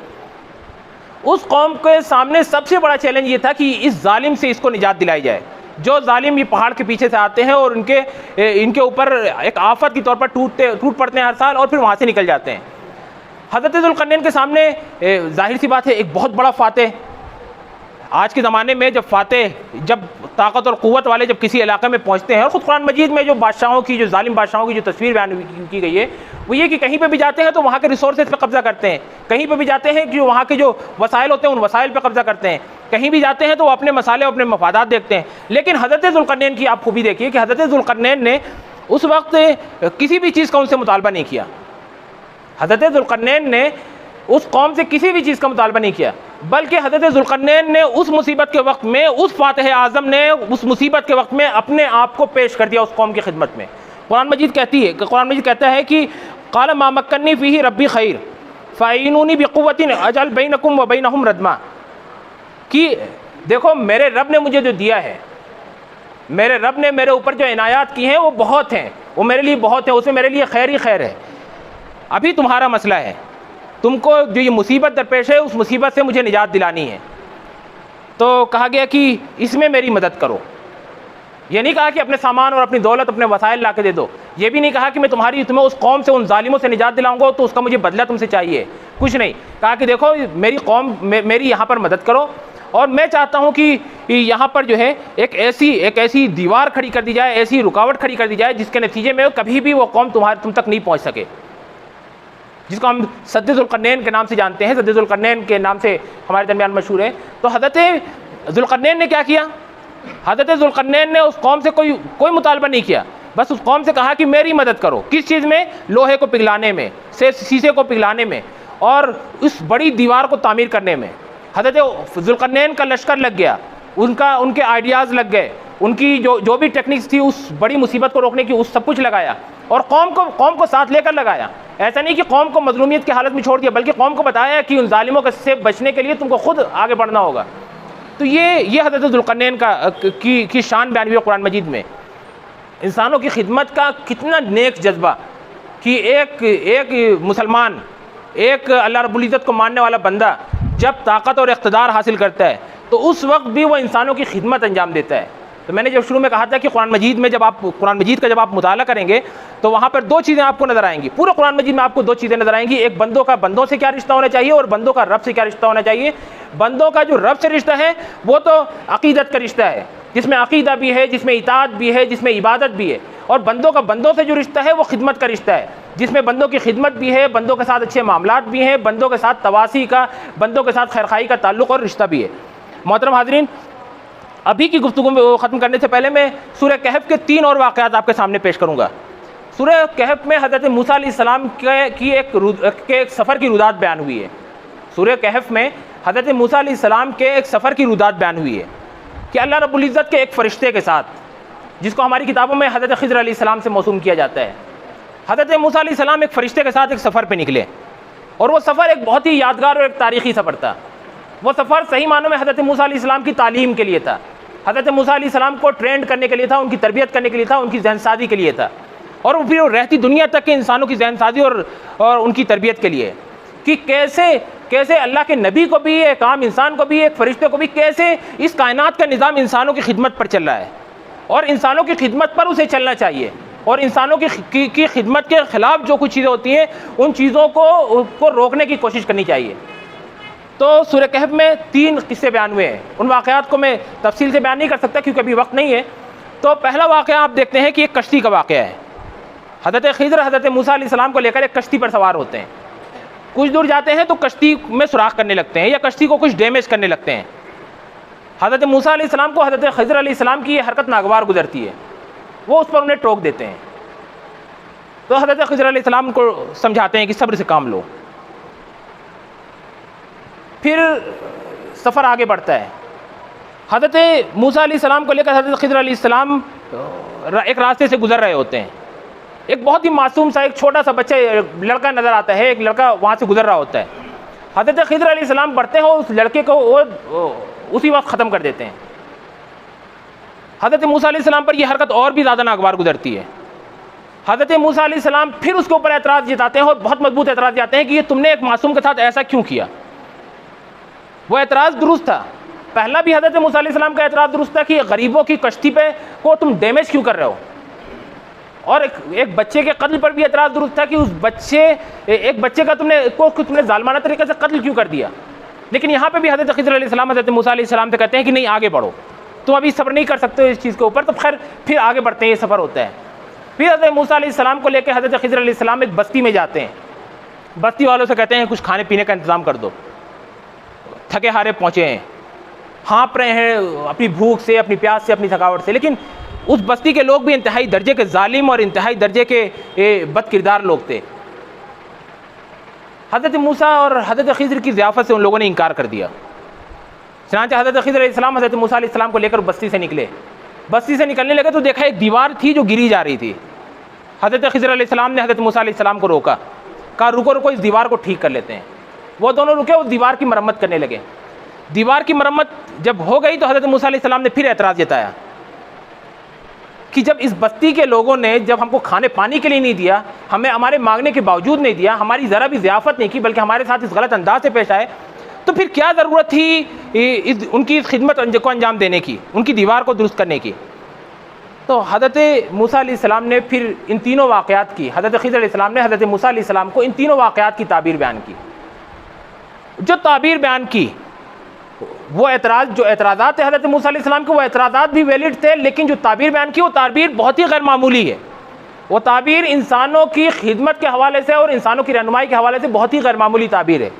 उस कौम के सामने सबसे बड़ा चैलेंज ये था कि इस जालिम से इसको निजात दिलाई जाए। जो जालिम ये पहाड़ के पीछे से आते हैं और इनके ऊपर एक आफत के तौर पर टूट पड़ते हैं हर साल और फिर वहाँ से निकल जाते हैं। हज़रत ज़ुल्क़रनैन के सामने जाहिर सी बात है एक बहुत बड़ा फातेह, आज के ज़माने में जब ताकत और क़ुव्वत वाले जब किसी इलाके में पहुँचते हैं, और ख़ुद कुरान मजीद में जो जालिम बादशाहों की जो तस्वीर बयान की गई है वो ये कि कहीं पे भी जाते हैं तो वहाँ के रिसोर्सेज पे कब्ज़ा करते हैं, कहीं पे भी जाते हैं कि वहाँ के जो वसाइल होते हैं उन वसाइल पे कब्ज़ा करते हैं, कहीं भी जाते हैं तो वो अपने मसाले अपने मफादात देखते हैं। लेकिन हज़रत ज़ुल्क़रनैन की आप खूबी देखिए कि हज़रत ज़ुल्क़रनैन ने उस वक्त किसी भी चीज़ का उनसे मुतालबा नहीं किया। हज़रत ज़ुल्क़रनैन ने उस कौम से किसी भी चीज़ का मुतालबा नहीं किया, बल्कि हज़रत ज़ुल्क़रनैन ने उस मुसीबत के वक्त में, उस फ़ातिह आज़म ने उस मुसीबत के वक्त में अपने आप को पेश कर दिया उस कौम की खिदमत में। कुरान मजीद कहता है कि क़ाल मा मक्कन्नी फ़ीही रब्बी खैर फ़अईनूनी बिक़ुव्वतिन अजअल बैनकुम व बैनहुम रदमा, कि देखो मेरे रब ने मुझे जो दिया है, मेरे रब ने मेरे ऊपर जो इनायात की हैं वो बहुत हैं, वो मेरे लिए बहुत है, उसमें मेरे लिए खैर ही खैर है। अभी तुम्हारा मसला है, तुमको जो ये मुसीबत दरपेश है उस मुसीबत से मुझे निजात दिलानी है। तो कहा गया कि इसमें मेरी मदद करो। ये नहीं कहा कि अपने सामान और अपनी दौलत अपने वसाइल ला के दे दो, ये भी नहीं कहा कि मैं तुम्हें उस कौम से उन जालिमों से निजात दिलाऊंगा तो उसका मुझे बदला तुमसे चाहिए, कुछ नहीं। कहा कि देखो मेरी कौम मेरी यहाँ पर मदद करो, और मैं चाहता हूँ कि यहाँ पर जो है एक ऐसी दीवार खड़ी कर दी जाए, ऐसी रुकावट खड़ी कर दी जाए जिसके नतीजे में कभी भी वो कौम तुम तक नहीं पहुँच सके, जिसको हम सद्द ज़ुल्क़रनैन के नाम से जानते हैं, सद्द ज़ुल्क़रनैन के नाम से हमारे दरमियान मशहूर है। तो हज़रत ज़ुल्क़रनैन ने क्या किया? हज़रत ज़ुल्क़रनैन ने उस कौम से कोई मुतालबा नहीं किया, बस उस कौम से कहा कि मेरी मदद करो। किस चीज़ में? लोहे को पिघलाने में, शीशे को पिघलाने में और उस बड़ी दीवार को तामीर करने में। हज़रत ज़ुल्क़रनैन का लश्कर लग गया, उनके आइडियाज़ लग गए, उनकी जो भी टेक्निक्स थी उस बड़ी मुसीबत को रोकने की, उस सब कुछ लगाया और कौम को साथ लेकर लगाया। ऐसा नहीं कि कौम को मज़लूमियत की हालत में छोड़ दिया, बल्कि कौम को बताया कि उन जालिमों से बचने के लिए तुमको खुद आगे बढ़ना होगा। तो ये हज़रत ज़ुल्क़रनैन की शान बयान हुई है कुरान मजीद में। इंसानों की खिदमत का कितना नेक जज्बा कि एक मुसलमान, एक अल्लाह रब्बुल इज़्ज़त को मानने वाला बंदा जब ताकत और इक़्तिदार हासिल करता है तो उस वक्त भी वो इंसानों की खिदमत अंजाम देता है। तो मैंने जब शुरू में कहा था कि कुरान मजीद का जब आप मुताला करेंगे तो वहाँ पर दो चीज़ें आपको नज़र आएंगी। पूरे कुरान मजीद में आपको दो चीज़ें नज़र आएंगी, एक बंदों का बंदों से क्या रिश्ता होना चाहिए और बंदों का रब से क्या रिश्ता होना चाहिए। बंदों का जो रब से रिश्ता है वो तो अक़ीदत का रिश्ता है, जिसमें अक़ीदा भी है, जिसमें इताअत भी है, जिसमें इबादत भी है। और बंदों का बंदों से जो रिश्ता है वो खिदमत का रिश्ता है, जिसमें बंदों की खिदमत भी है, बंदों के साथ अच्छे मामलात भी हैं, बंदों के साथ तवासी का, बंदों के साथ खैरखाई का ताल्लुक़ और रिश्ता भी है। मोहतरम हाज़रीन, अभी की गुफ्तगू में ख़त्म करने से पहले मैं सूरह कहफ़ के 3 और वाक़यात आपके सामने पेश करूँगा। सूरह कहफ़ में हज़रत मूसा अलैहिस्सलाम की एक सफ़र की रुदात बयान हुई है। सूरह कहफ़ में हज़रत मूसा अलैहिस्सलाम के एक सफ़र की रुदात बयान हुई है कि अल्लाह रब्बुल इज़्ज़त के एक फ़रिश्ते के साथ, जिसको हमारी किताबों में हज़रत ख़िज़्र अलैहिस्सलाम से मौसूम किया जाता है। हज़रत मूसा अलैहिस्सलाम एक फ़रिश्ते के साथ एक सफ़र पर निकले और वो सफ़र एक बहुत ही यादगार और एक तारीख़ी सफ़र था। वो सफ़र सही मानों में हज़रत मूसा अलैहिस्सलाम की तालीम के लिए था, हज़रत मूसा अलैहिस्सलाम को ट्रेंड करने के लिए था, उनकी तरबियत करने के लिए था, उनकी जहनसाजी के लिए था, और फिर रहती दुनिया तक के इंसानों की जहनसाजी और उनकी तरबियत के लिए कि कैसे अल्लाह के नबी को भी, एक आम इंसान को भी, एक फ़रिश्ते को भी, कैसे इस कायनात का निज़ाम इंसानों की खिदमत पर चल रहा है और इंसानों की खिदमत पर उसे चलना चाहिए, और इंसानों की खिदमत के ख़िलाफ़ जो कुछ चीज़ें होती हैं उन चीज़ों को रोकने की कोशिश करनी चाहिए। तो सूरह कहफ़ में 3 किस्से बयान हुए हैं। उन वाक़यात को मैं तफसील से बयान नहीं कर सकता क्योंकि अभी वक्त नहीं है। तो पहला वाक़या आप देखते हैं कि एक कश्ती का वाक़या है। हज़रत ख़िज़्र हज़रत मूसा अलैहिस्सलाम को लेकर एक कश्ती पर सवार होते हैं। कुछ दूर जाते हैं तो कश्ती में सुराख करने लगते हैं या कश्ती को कुछ डैमेज करने लगते हैं। हज़रत मूसा अलैहिस्सलाम को हज़रत ख़िज़्र अलैहिस्सलाम की ये हरकत नागवार गुजरती है, वो उस पर उन्हें टोक देते हैं। तो हज़रत ख़िज़्र अलैहिस्सलाम को समझाते हैं कि सब्र से काम लो। फिर सफ़र आगे बढ़ता है। हज़रत मूसा अलैहिस्सलाम को लेकर हज़रत ख़िज़्र अलैहिस्सलाम एक रास्ते से गुज़र रहे होते हैं। एक बहुत ही मासूम सा एक छोटा सा बच्चा लड़का नज़र आता है, एक लड़का वहाँ से गुजर रहा होता है। हज़रत खिज़र अलैहिस्सलाम बढ़ते हैं, उस लड़के को वो उसी वक्त ख़त्म कर देते हैं। हज़रत मूसा अलैहिस्सलाम पर यह हरकत और भी ज़्यादा नागवार गुजरती है। हज़रत मूसा अलैहिस्सलाम फिर उसके ऊपर एतराज़ जताते हैं और बहुत मजबूत एतराज़ जताते हैं कि ये तुमने एक मासूम के साथ ऐसा क्यों किया। वो एतराज़ दुरुस्त था, पहला भी हज़रत मूसा अलैहिस्सलाम का एतराज़ दुरुस्त था कि गरीबों की कश्ती पे को तुम डैमेज क्यों कर रहे हो, और एक बच्चे के कत्ल पर भी एतराज़ दुरुस्त था कि उस एक बच्चे का तुमने जालिमाना तरीके से कत्ल क्यों कर दिया। लेकिन यहाँ पे भी हज़रत खिज़र अलैहिस्सलाम हज़रत मूसा अलैहिस्सलाम से कहते हैं कि नहीं, आगे बढ़ो, तुम अभी सब्र नहीं कर सकते हो इस चीज़ के ऊपर, तो खैर फिर आगे बढ़ते हैं, ये सफ़र होता है। फिर हज़रत मूसा अलैहिस्सलाम को लेकर हज़रत खिज़र अलैहिस्सलाम एक बस्ती में जाते हैं। बस्ती वालों से कहते हैं कुछ खाने पीने का इंतज़ाम कर दो, थके हारे पहुँचे हैं, हाँप रहे हैं अपनी भूख से, अपनी प्यास से, अपनी थकावट से। लेकिन उस बस्ती के लोग भी इंतहाई दर्जे के जालिम और इंतहाई दर्जे के बदकिरदार लोग थे। हज़रत मूसा और हज़रत खिज़र की ज़ियाफ़त से उन लोगों ने इनकार कर दिया। चनांचे हज़रत खिज़र अलैहिस्सलाम हज़रत मूसा अलैहिस्सलाम को लेकर बस्ती से निकले। बस्ती से निकलने लगे तो देखा एक दीवार थी जो गिरी जा रही थी। हज़रत खिज़र अलैहिस्सलाम ने हज़रत मूसा अलैहिस्सलाम को रोका, कहा रुको रुको, इस दीवार को ठीक कर लेते हैं। वो दोनों रुके, उस दीवार की मरम्मत करने लगे। दीवार की मरम्मत जब हो गई तो हज़रत मूसा अलैहिस्सलाम ने फिर एतराज़ जताया कि जब इस बस्ती के लोगों ने जब हमको खाने पानी के लिए नहीं दिया, हमें हमारे मांगने के बावजूद नहीं दिया, हमारी ज़रा भी ज़ियाफ़त नहीं की, बल्कि हमारे साथ इस गलत अंदाज से पेश आए, तो फिर क्या ज़रूरत थी उनकी इस खिदमत को अंजाम देने की, उनकी दीवार को दुरुस्त करने की। तो हज़रत मूसा अलैहिस्सलाम ने फिर इन तीनों वाक़यात की, हज़रत खिज़र अलैहिस्सलाम ने हज़रत मूसा अलैहिस्सलाम को इन तीनों वाक़यात की ताबीर बयान की। जो ताबीर बयान की, वो जो एतराज़ात थे हज़रत मूसा अलैहिस्सलाम के, वो एतराज़ात भी वैलिड थे, लेकिन जो ताबीर बयान की वो ताबीर बहुत ही गैर मामूली है। वो ताबीर इंसानों की खिदमत के हवाले से और इंसानों की रहनुमाई के हवाले से बहुत ही गैर मामूली ताबीर है।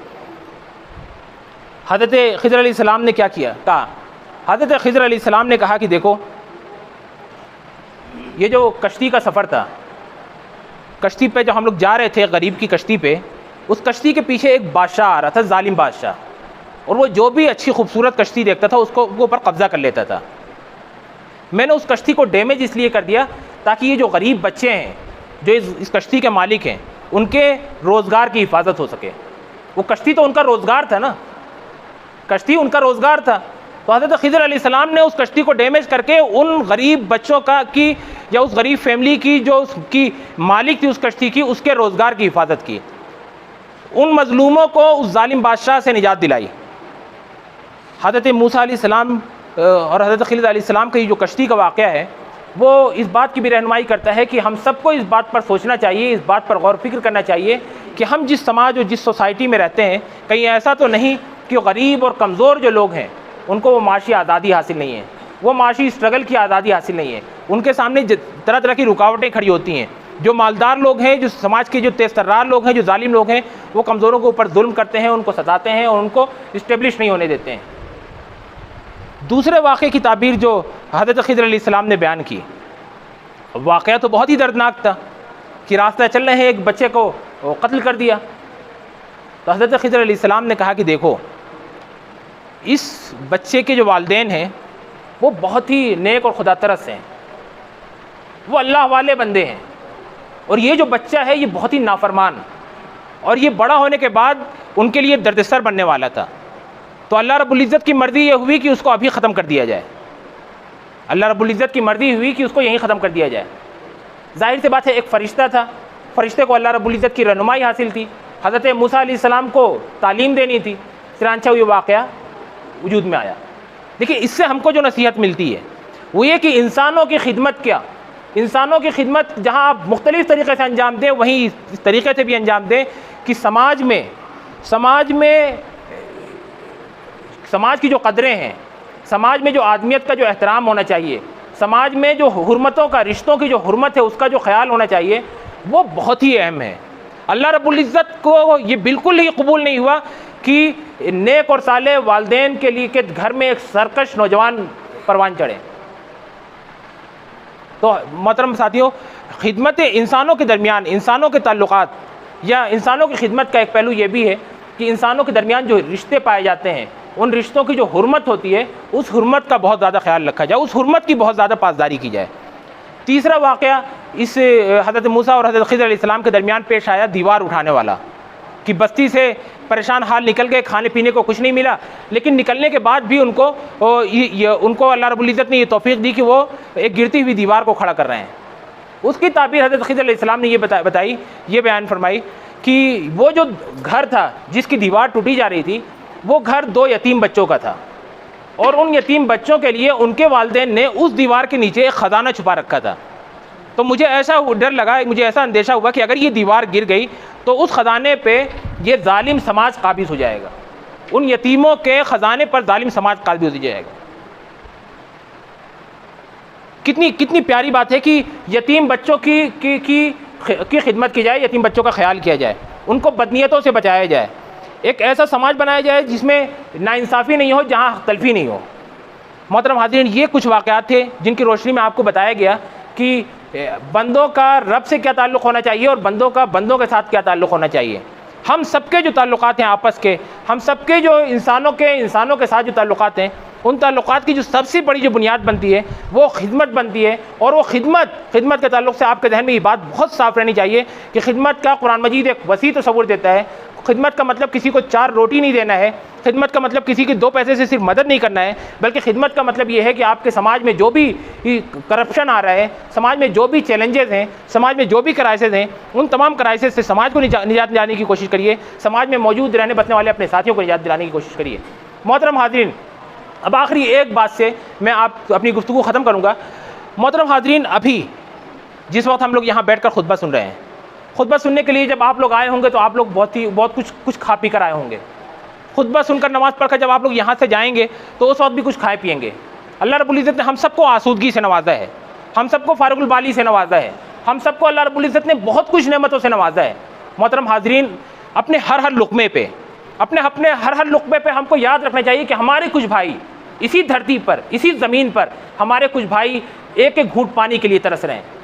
हज़रत खिज़र अलैहिस्सलाम ने क्या किया, कहा हज़रत खिज़र अलैहिस्सलाम ने कहा कि देखो, ये जो कश्ती का सफ़र था, कश्ती पे जब हम लोग जा रहे थे, गरीब की कश्ती पे, उस कश्ती के पीछे एक बादशाह आ रहा था, जालिम बादशाह, और वो जो भी अच्छी खूबसूरत कश्ती देखता था उसको ऊपर कब्ज़ा कर लेता था। मैंने उस कश्ती को डैमेज इसलिए कर दिया ताकि ये जो गरीब बच्चे हैं जो इस कश्ती के मालिक हैं, उनके रोज़गार की हिफाजत हो सके। वो कश्ती तो उनका रोज़गार था ना, कश्ती उनका रोज़गार था। तो हज़रत खिज़र अलैहिस्सलाम ने उस कश्ती को डैमेज करके उन गरीब बच्चों की या उस गरीब फैमिली की जो उसकी मालिक थी उस कश्ती की, उसके रोज़गार की हिफाजत की, उन मज़लूमों को उस जालिम बादशाह से निजात दिलाई। हज़रत मूसा अलैहिस्सलाम और हज़रत खिज़र अलैहिस्सलाम की जो कश्ती का वाक़या है, वो इस बात की भी रहनुमाई करता है कि हम सबको इस बात पर सोचना चाहिए, इस बात पर गौर फिक्र करना चाहिए कि हम जिस समाज और जिस सोसाइटी में रहते हैं, कहीं ऐसा तो नहीं कि गरीब और कमज़ोर जो लोग हैं उनको वो माशी आज़ादी हासिल नहीं है, वो माशी स्ट्रगल की आज़ादी हासिल नहीं है, उनके सामने तरह तरह की रुकावटें खड़ी होती हैं। जो मालदार लोग हैं, जो समाज के जो तेज़तर्रार लोग हैं, जो जालिम लोग हैं, वो कमज़ोरों के ऊपर जुल्म करते हैं, उनको सताते हैं और उनको इस्टेब्लिश नहीं होने देते हैं। दूसरे वाक़े की ताबीर जो हज़रत खिज़र अलैहिस्सलाम ने बयान की, वाक़या तो बहुत ही दर्दनाक था कि रास्ता चल रहे हैं, एक बच्चे को कत्ल कर दिया। तो हज़रत खिज़र अलैहिस्सलाम ने कहा कि देखो, इस बच्चे के जो वालिदैन हैं वो बहुत ही नेक और खुदा तरस हैं, वो अल्लाह वाले बंदे हैं, और ये जो बच्चा है ये बहुत ही नाफरमान, और ये बड़ा होने के बाद उनके लिए दर्दसर बनने वाला था। तो अल्लाह रब्बुल इज़्ज़त की मर्ज़ी ये हुई कि उसको अभी ख़त्म कर दिया जाए। अल्लाह रब्बुल इज़्ज़त की मर्ज़ी हुई कि उसको यहीं ख़त्म कर दिया जाए। ज़ाहिर सी बात है, एक फ़रिश्ता था, फ़रिश्ते को अल्लाह रब्बुल इज़्ज़त की रहनुमाई हासिल थी, हज़रत मूसा अलैहिस्सलाम को तालीम देनी थी, चनांचे ये वाक़या वजूद में आया। देखिए, इससे हमको जो नसीहत मिलती है वो ये कि इंसानों की खिदमत क्या, इंसानों की खिदमत जहाँ आप मुख्तलिफ़ तरीक़े से अंजाम दें, वहीं इस तरीक़े से भी अंजाम दें कि समाज की जो कदरें हैं, समाज में जो आदमियत का जो एहतराम होना चाहिए, समाज में जो हुर्मतों का, रिश्तों की जो हुर्मत है उसका जो ख्याल होना चाहिए, वो बहुत ही अहम है। अल्लाह रब्बुल इज़्ज़त को ये बिल्कुल ही कबूल नहीं हुआ कि नेक और साले वालिदैन के लिए के घर में एक सरकश नौजवान परवान चढ़े। तो मोहतरम साथियों, खिदमत इंसानों के दरमियान, इंसानों के ताल्लुकात या इंसानों की खिदमत का एक पहलू ये भी है कि इंसानों के दरमियान जो रिश्ते पाए जाते हैं, उन रिश्तों की जो हुर्मत होती है, उस हुर्मत का बहुत ज़्यादा ख्याल रखा जाए, उस हुर्मत की बहुत ज़्यादा पासदारी की जाए। तीसरा वाक़या इस हज़रत मूसा और हज़रत खिज़र अलैहिस्सलाम के दरमियान पेश आया दीवार उठाने वाला, कि बस्ती से परेशान हाल निकल गए, खाने पीने को कुछ नहीं मिला, लेकिन निकलने के बाद भी उनको अल्लाह रब्बुल इज़्ज़त ने ये तौफीक दी कि वो एक गिरती हुई दीवार को खड़ा कर रहे हैं। उसकी ताबीर हज़रत खिज़र अलैहिस्सलाम ने ये बताई, ये बयान फरमाई कि वो जो घर था जिसकी दीवार टूटी जा रही थी, वो घर 2 यतीम बच्चों का था, और उन यतीम बच्चों के लिए उनके वालिदैन ने उस दीवार के नीचे एक ख़जाना छुपा रखा था। तो मुझे ऐसा डर लगा, मुझे ऐसा अंदेशा हुआ कि अगर ये दीवार गिर गई तो उस ख़जाने पे ये जालिम समाज काबिज़ हो जाएगा, उन यतीमों के ख़जाने पर जालिम समाज काबिज़ हो जाएगा। कितनी प्यारी बात है कि यतीम बच्चों की खिदमत की जाए, यतीम बच्चों का ख्याल किया जाए, उनको बदनीयतों से बचाया जाए, एक ऐसा समाज बनाया जाए जिसमें नाइंसाफ़ी नहीं हो, जहाँ हक़ तलफ़ी नहीं हो। मोहतरम हाज़रीन, ये कुछ वाक़यात थे जिनकी रोशनी में आपको बताया गया कि बंदों का रब से क्या ताल्लुक़ होना चाहिए और बंदों का बंदों के साथ क्या ताल्लुक़ होना चाहिए। हम सबके जो ताल्लुक़ात हैं आपस के, हम सबके जो इंसानों के साथ जो ताल्लुक़ात हैं, उन ताल्लुक़ात की जो सबसे बड़ी जो बुनियाद बनती है वो खिदमत बनती है। और वो खिदमत के ताल्लुक़ से आपके जहन में ये बात बहुत साफ़ रहनी चाहिए कि खिदमत का कुरान मजीद एक वसी तसव्वुर देता है। खिदमत का मतलब किसी को 4 रोटी नहीं देना है, खिदमत का मतलब किसी की 2 पैसे से सिर्फ मदद नहीं करना है, बल्कि खिदमत का मतलब ये है कि आपके समाज में जो भी करप्शन आ रहा है, समाज में जो भी चैलेंजेस हैं, समाज में जो भी क्राइसिस हैं, उन तमाम क्राइसिस से समाज को निजात दिलाने की कोशिश करिए, समाज में मौजूद रहने बसने वाले अपने साथियों को निजात दिलाने की कोशिश करिए। मोहतरम हाज़रीन, अब आखिरी एक बात से मैं अपनी गुफ्तगू ख़त्म करूँगा। मोहतरम हाज़रीन, अभी जिस वक्त हम लोग यहाँ बैठ कर खुतबा सुन रहे हैं, खुतबा सुनने के लिए जब आप लोग आए होंगे तो आप लोग बहुत कुछ खा पी कर आए होंगे। खुतबा सुनकर नमाज़ पढ़कर जब आप लोग यहाँ से जाएंगे तो उस वक्त भी कुछ खाए पिएंगे। अल्लाह रब्बुल इज़्ज़त ने हम सबको आसूदगी से नवाजा है, हम सबको फारुकुल बाली से नवाजा है, हम सबको अल्लाह रब्बुल इज़्ज़त ने बहुत कुछ नेमतों से नवाजा है। मोहतरम हाज़रीन, अपने हर लुक़मे पे अपने हर लुक़मे पे हमको याद रखना चाहिए कि हमारे कुछ भाई इसी धरती पर, इसी ज़मीन पर, हमारे कुछ भाई एक घूंट पानी के लिए तरस रहे हैं।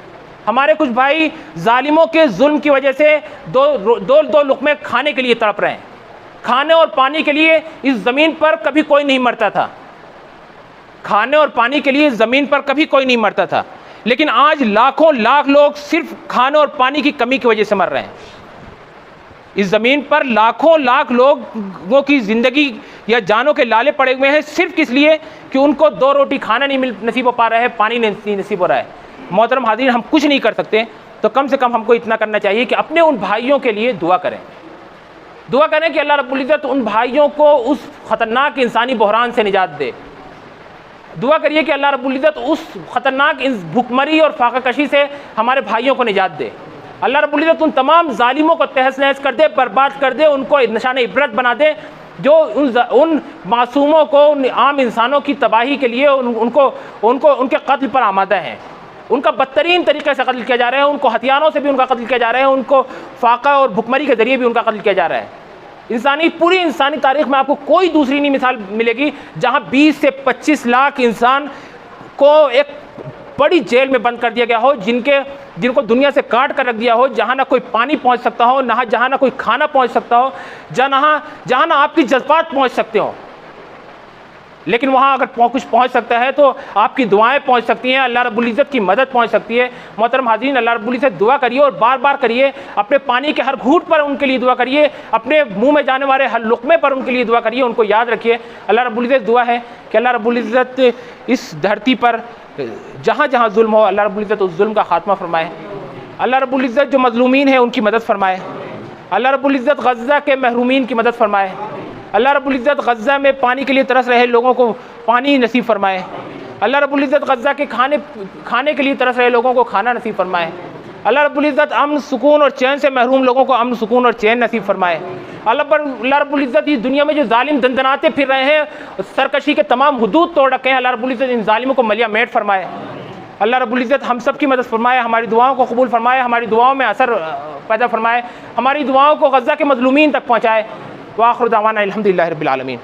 हमारे कुछ भाई जालिमों के जुल्म की वजह से दो लुक़मे खाने के लिए तड़प रहे हैं। खाने और पानी के लिए इस ज़मीन पर कभी कोई नहीं मरता था, खाने और पानी के लिए ज़मीन पर कभी कोई नहीं मरता था, लेकिन आज लाखों लाख लोग सिर्फ खाने और पानी की कमी की वजह से मर रहे हैं। इस ज़मीन पर लाखों लाख लोगों की ज़िंदगी या जानों के लाले पड़े हुए हैं सिर्फ किस लिए कि उनको 2 रोटी खाना नहीं नसीब हो पा रहा है, पानी नहीं नसीब हो रहा है। मोहतरम हाज़रीन, हम कुछ नहीं कर सकते तो कम से कम हमको इतना करना चाहिए कि अपने उन भाइयों के लिए दुआ करें कि अल्लाह रब्बुल इज़्ज़त उन भाइयों को उस ख़तरनाक इंसानी बहरान से निजात दे। दुआ करिए कि अल्लाह रब्बुल इज़्ज़त उस ख़तरनाक भुखमरी और फाक़ाकशी से हमारे भाइयों को निजात दे। अल्लाह रब्बुल इज़्ज़त उन तमाम ज़ालिमों को तहस नहस कर दे, बर्बाद कर दे, उनको निशान इबरत बना दे जो उन मासूमों को, उन आम इंसानों की तबाही के लिए उनके कत्ल पर आमादा हैं। उनका बदतरीन तरीक़े से कत्ल किया जा रहा है, उनको हथियारों से भी उनका कत्ल किया जा रहा है, उनको फाका और भुखमरी के ज़रिए भी उनका कत्ल किया जा रहा है। पूरी इंसानी तारीख़ में आपको कोई दूसरी नहीं मिसाल मिलेगी जहाँ 20 से 25 लाख इंसान को एक बड़ी जेल में बंद कर दिया गया हो, जिनको दुनिया से काट कर रख दिया हो, जहाँ ना कोई पानी पहुँच सकता हो, जहाँ ना कोई खाना पहुँच सकता हो, जहाँ ना आपकी जज्बात पहुँच सकते हो। लेकिन वहाँ अगर कुछ पहुँच सकता है तो आपकी दुआएं पहुँच सकती हैं, अल्लाह रब्बुल इज़्ज़त की मदद पहुँच सकती है। मोहतरम हाज़रीन, अल्लाह रब्बुल इज़्ज़त दुआ करिए और बार बार करिए, अपने पानी के हर घूंट पर उनके लिए दुआ करिए, अपने मुंह में जाने वाले हर लुक़मे पर उनके लिए दुआ करिए, उनको याद रखिए। अल्लाह रब्बुल इज़्ज़त दुआ है कि अल्लाह रब्बुल इज़्ज़त इस धरती पर जहाँ जहाँ जुल्म हो, अल्लाह रब्बुल इज़्ज़त उस जुल्म का खात्मा फरमाए। अल्लाह रब्बुल इज़्ज़त जो मज़लूमीन है उनकी मदद फरमाए। अल्लाह रब्बुल इज़्ज़त गज़्ज़ा के महरूमीन की मदद फरमाए। अल्लाह रब्बुल इज़्ज़त गज़्ज़ा में पानी के लिए तरस रहे लोगों को पानी नसीब फरमाए। अल्लाह रब्बुल इज़्ज़त गज़्ज़ा के खाने के लिए तरस रहे लोगों को खाना नसीब फरमाए। अल्लाह रब्बुल इज़्ज़त अमन सुकून और चैन से महरूम लोगों को अमन सुकून और चैन नसीब फरमाए। अल्लाह रब्बुल इज़्ज़त इस दुनिया में जो जालिम दंदनाते फिर रहे हैं, सरकशी के तमाम हुदूद तोड़ रखे हैं, अल्लाह रब्बुल इज़्ज़त इन जालिमों को मलिया मेट फरमाए। अल्लाह रब्बुल इज़्ज़त हम सब की मदद फरमाए, हमारी दुआओं को कबूल फरमाए, हमारी दुआओं में असर पैदा फरमाए, हमारी दुआओं को गज़्ज़ा के मज़लूमीन तक पहुँचाए। व आखिर दावाना अल्हम्दुलिल्लाहि रब्बिल आलमीन।